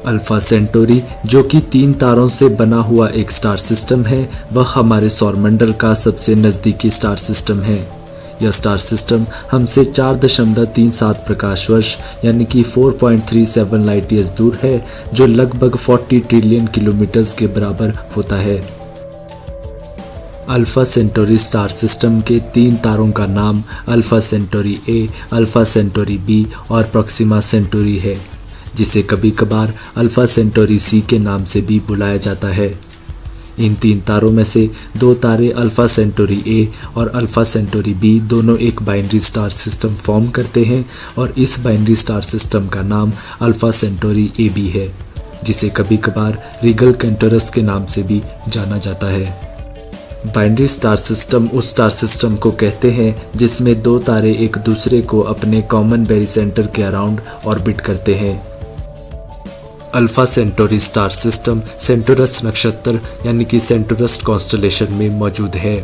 Alpha Centauri, जो कि 3 तारों से बना हुआ एक स्टार सिस्टम है, वह हमारे सौरमंडल का सबसे नज़दीकी स्टार सिस्टम है। यह स्टार सिस्टम हमसे 4.37 प्रकाश वर्ष यानी कि 4.37 लाइट ईयर्स दूर है, जो लगभग 40 ट्रिलियन किलोमीटर्स के बराबर होता है। अल्फा सेंटोरी स्टार सिस्टम के 3 तारों का नाम Alpha Centauri A, Alpha Centauri B और प्रॉक्सिमा सेंटोरी है, जिसे कभी कभार अल्फा सेंटोरी सी के नाम से भी बुलाया जाता है। इन 3 तारों में से 2 तारे अल्फा सेंटोरी ए और अल्फा सेंटोरी बी दोनों एक बाइनरी स्टार सिस्टम फॉर्म करते हैं और इस बाइनरी स्टार सिस्टम का नाम अल्फा सेंटोरी ए बी है, जिसे कभी कभार रिगल कैंटोरस के नाम से भी जाना जाता है। बाइनरी स्टार सिस्टम उस स्टार सिस्टम को कहते हैं जिसमें 2 तारे एक दूसरे को अपने कॉमन बेरीसेंटर के अराउंड ऑर्बिट करते हैं। Alpha Centauri star system Centaurus नक्षत्र यानी कि सेंटोरस कॉन्स्टलेशन में मौजूद है।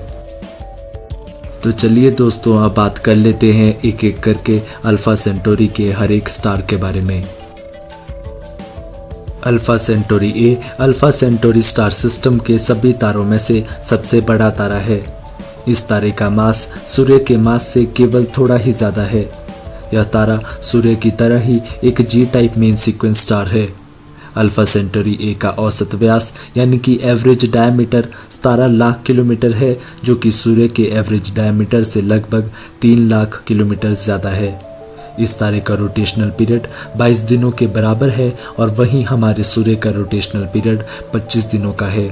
तो चलिए दोस्तों, अब बात कर लेते हैं एक एक करके अल्फा सेंटोरी के हर एक स्टार के बारे में। Alpha Centauri A Alpha Centauri star system के सभी तारों में से सबसे बड़ा तारा है। इस तारे का मास सूर्य के मास से केवल थोड़ा ही ज़्यादा है। यह तारा सूर्य की तरह ही एक जी टाइप मेन सीक्वेंस स्टार है। अल्फा सेंटोरी ए का औसत व्यास यानी कि एवरेज डायमीटर 17 लाख किलोमीटर है, जो कि सूर्य के एवरेज डायमीटर से लगभग 3 लाख किलोमीटर ज़्यादा है। इस तारे का रोटेशनल पीरियड 22 दिनों के बराबर है और वहीं हमारे सूर्य का रोटेशनल पीरियड 25 दिनों का है।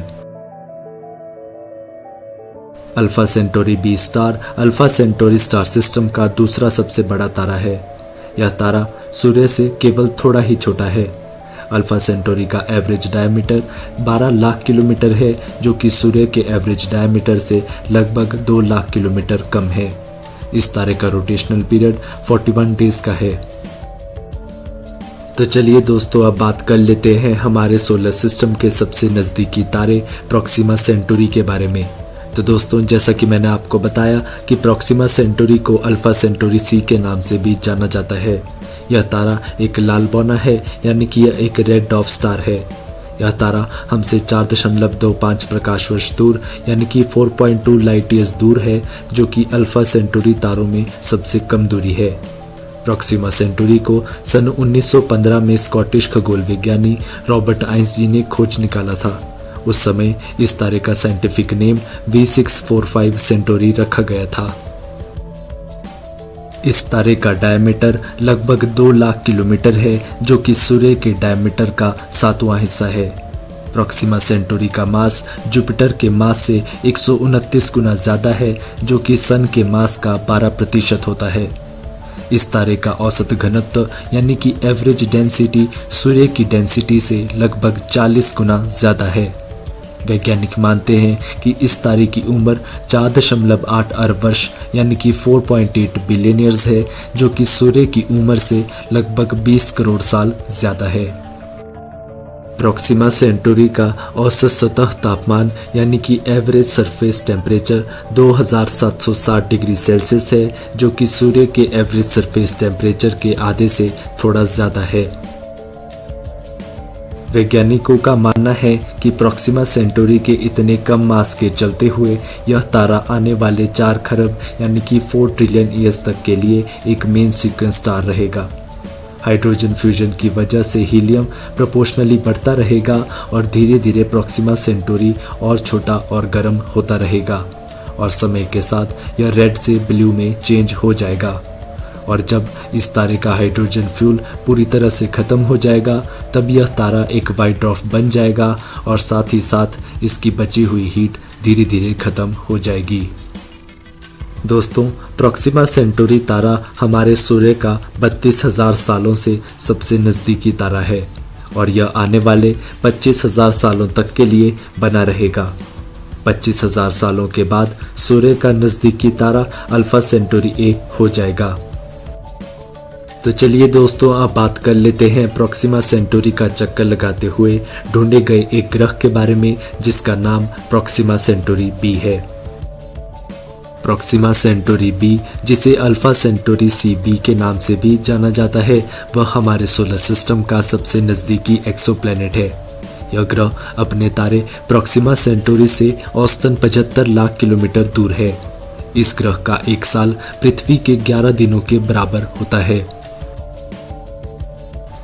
Alpha Centauri B star Alpha Centauri star system का दूसरा सबसे बड़ा तारा है। यह तारा सूर्य से केवल थोड़ा ही छोटा है। अल्फा सेंटोरी का एवरेज डायमीटर 12 लाख किलोमीटर है, जो कि सूर्य के एवरेज डायमीटर से लगभग 2 लाख किलोमीटर कम है। इस तारे का रोटेशनल पीरियड 41 डेज का है। तो चलिए दोस्तों, अब बात कर लेते हैं हमारे सोलर सिस्टम के सबसे नज़दीकी तारे प्रॉक्सिमा सेंटोरी के बारे में। तो दोस्तों, जैसा कि मैंने आपको बताया कि प्रॉक्सिमा सेंटोरी को अल्फा सेंटोरी सी के नाम से भी जाना जाता है। यह तारा एक लाल बौना है, यानी कि यह एक रेड डॉर्फ स्टार है। यह तारा हमसे 4.25 प्रकाश वर्ष दूर यानी कि 4.2 लाइट ईयर्स दूर है, जो कि अल्फा सेंटोरी तारों में सबसे कम दूरी है। प्रॉक्सिमा सेंटोरी को सन 1915 में स्कॉटिश खगोल विज्ञानी रॉबर्ट आइंस्टीन ने खोज निकाला था। उस समय इस तारे का साइंटिफिक नेम V645 सेंटोरी रखा गया था। इस तारे का डायमीटर लगभग 2 लाख किलोमीटर है, जो कि सूर्य के डायमीटर का 7वां हिस्सा है। प्रॉक्सिमा सेंटोरी का मास जुपिटर के मास से 129 गुना ज़्यादा है, जो कि सन के मास का 12% होता है। इस तारे का औसत घनत्व यानी कि एवरेज डेंसिटी सूर्य की डेंसिटी से लगभग 40 गुना ज़्यादा है। वैज्ञानिक मानते हैं कि इस तारे की उम्र 4.8 अरब वर्ष यानी कि 4.8 बिलियन ईयर्स है, जो कि सूर्य की उम्र से लगभग 20 करोड़ साल ज़्यादा है। प्रॉक्सिमा सेंटोरी का औसत सतह तापमान यानी कि average surface temperature 2760 degree Celsius है, जो कि सूर्य के एवरेज सरफेस टेम्परेचर के आधे से थोड़ा ज़्यादा है। वैज्ञानिकों का मानना है कि प्रॉक्सिमा सेंटोरी के इतने कम मास के चलते हुए यह तारा आने वाले 4 खरब यानी कि 4 ट्रिलियन ईयर्स तक के लिए एक मेन सीक्वेंस स्टार रहेगा। हाइड्रोजन फ्यूजन की वजह से हीलियम प्रोपोर्शनली बढ़ता रहेगा और धीरे धीरे प्रॉक्सिमा सेंटोरी और छोटा और गर्म होता रहेगा और समय के साथ यह रेड से ब्लू में चेंज हो जाएगा। और जब इस तारे का हाइड्रोजन फ्यूल पूरी तरह से ख़त्म हो जाएगा, तब यह तारा एक वाइट ड्वार्फ बन जाएगा और साथ ही साथ इसकी बची हुई हीट धीरे धीरे ख़त्म हो जाएगी। दोस्तों, प्रॉक्सिमा सेंटोरी तारा हमारे सूर्य का 32,000 सालों से सबसे नज़दीकी तारा है और यह आने वाले 25,000 सालों तक के लिए बना रहेगा। 25,000 सालों के बाद सूर्य का नज़दीकी तारा अल्फा सेंटोरी ए हो जाएगा। तो चलिए दोस्तों, अब बात कर लेते हैं प्रॉक्सिमा सेंटोरी का चक्कर लगाते हुए ढूंढे गए एक ग्रह के बारे में, जिसका नाम प्रॉक्सिमा सेंटोरी बी है। प्रॉक्सिमा सेंटोरी बी, जिसे अल्फा सेंटोरी सी बी के नाम से भी जाना जाता है, वह हमारे सोलर सिस्टम का सबसे नज़दीकी एक्सोप्लैनेट है। यह ग्रह अपने तारे प्रॉक्सिमा सेंटोरी से औसतन 75 लाख किलोमीटर दूर है। इस ग्रह का एक साल पृथ्वी के 11 दिनों के बराबर होता है।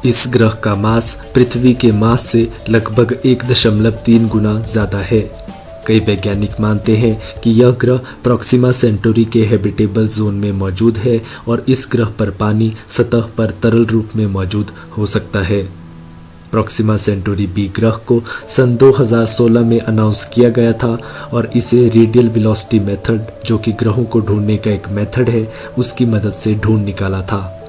इस ग्रह का मास पृथ्वी के मास से लगभग 1.3 गुना ज्यादा है। कई वैज्ञानिक मानते हैं कि यह ग्रह प्रॉक्सिमा सेंटोरी के हैबिटेबल जोन में मौजूद है और इस ग्रह पर पानी सतह पर तरल रूप में मौजूद हो सकता है। प्रॉक्सिमा सेंटोरी बी ग्रह को सन 2016 में अनाउंस किया गया था और इसे रेडियल वेलोसिटी मेथड, जो कि ग्रहों को ढूंढने का एक मेथड है, उसकी मदद से ढूंढ निकाला था।